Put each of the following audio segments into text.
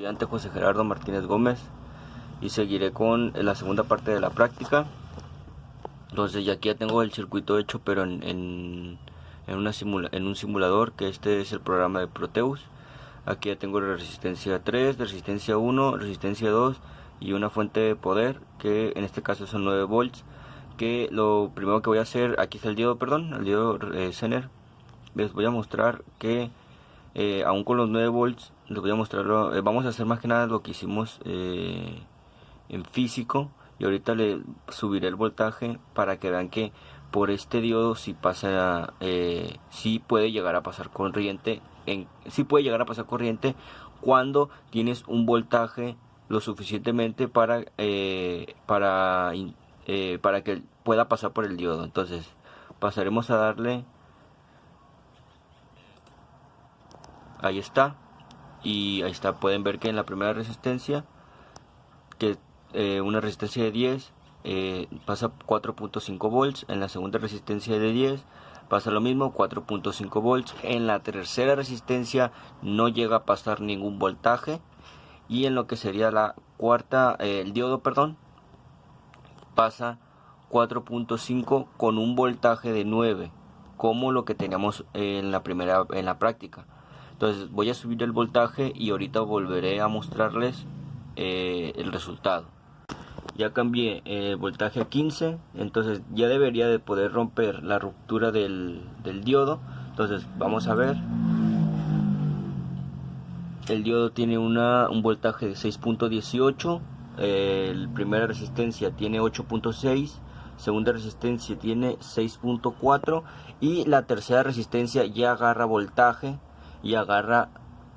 Estudiante José Gerardo Martínez Gómez y seguiré con la segunda parte de la práctica. Entonces ya aquí ya tengo el circuito hecho, pero en un simulador, que este es el programa de Proteus. Aquí ya tengo la resistencia 3, resistencia 1, resistencia 2 y una fuente de poder, que en este caso son 9 volts. Que lo primero que voy a hacer, aquí está el diodo, el diodo Zener. Les voy a mostrar que aún con los 9 volts, les voy a mostrar, vamos a hacer más que nada lo que hicimos en físico, y ahorita le subiré el voltaje para que vean que por este diodo sí pasa, sí puede llegar a pasar corriente, sí puede llegar a pasar corriente cuando tienes un voltaje lo suficientemente para que pueda pasar por el diodo. Entonces pasaremos a darle. Ahí está, y ahí está, pueden ver que en la primera resistencia, que una resistencia de 10 pasa 4.5 volts, en la segunda resistencia de 10 pasa lo mismo, 4.5 volts, en la tercera resistencia no llega a pasar ningún voltaje, y en lo que sería la cuarta, el diodo, pasa 4.5 con un voltaje de 9, como lo que teníamos en la práctica. Entonces voy a subir el voltaje y ahorita volveré a mostrarles el resultado. Ya cambié el voltaje a 15, entonces ya debería de poder romper la ruptura del diodo. Entonces vamos a ver. El diodo tiene un voltaje de 6.18, la primera resistencia tiene 8.6, segunda resistencia tiene 6.4 y la tercera resistencia ya agarra voltaje y agarra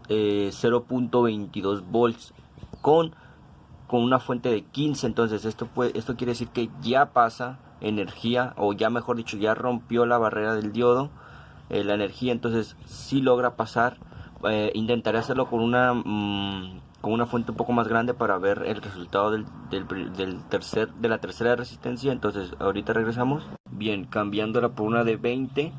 0.22 volts con una fuente de 15. Entonces esto quiere decir que ya pasa energía, o ya mejor dicho, ya rompió la barrera del diodo, la energía. Entonces sí logra pasar. Intentaré hacerlo con una fuente un poco más grande para ver el resultado de la tercera resistencia. Entonces ahorita regresamos. Bien, cambiándola por una de 20,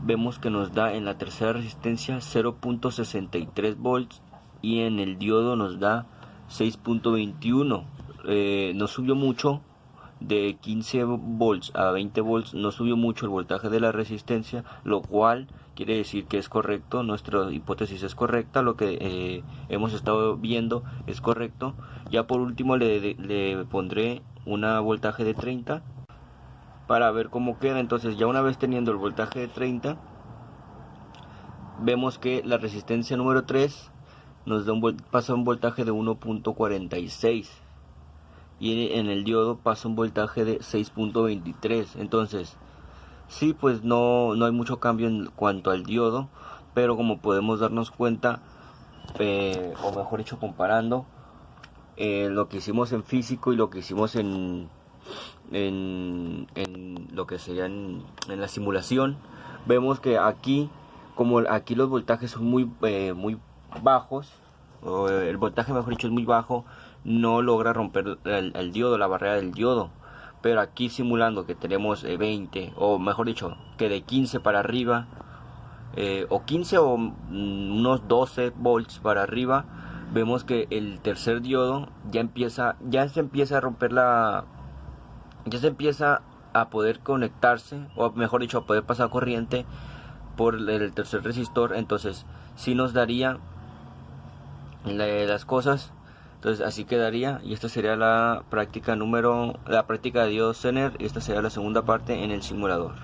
vemos que nos da en la tercera resistencia 0.63 volts y en el diodo nos da 6.21. No subió mucho, de 15 volts a 20 volts no subió mucho el voltaje de la resistencia, lo cual quiere decir que es correcto, nuestra hipótesis es correcta, lo que hemos estado viendo es correcto. Ya por último le pondré una voltaje de 30 para ver cómo queda. Entonces ya una vez teniendo el voltaje de 30, vemos que la resistencia número 3 nos da pasa un voltaje de 1.46 y en el diodo pasa un voltaje de 6.23. entonces sí, pues no hay mucho cambio en cuanto al diodo, pero como podemos darnos cuenta, o mejor dicho comparando lo que hicimos en físico y lo que hicimos en lo que sería en la simulación, vemos que aquí, como aquí los voltajes son muy bajos, o el voltaje mejor dicho es muy bajo, no logra romper el diodo, la barrera del diodo. Pero aquí simulando que tenemos 20, o mejor dicho, que de 15 para arriba, o 15 o unos 12 volts para arriba, vemos que el tercer diodo ya se empieza a romper ya se empieza a poder conectarse, o mejor dicho, a poder pasar corriente por el tercer resistor. Entonces sí nos daría las cosas. Entonces así quedaría, y esta sería la práctica de diodo Zener, y esta sería la segunda parte en el simulador.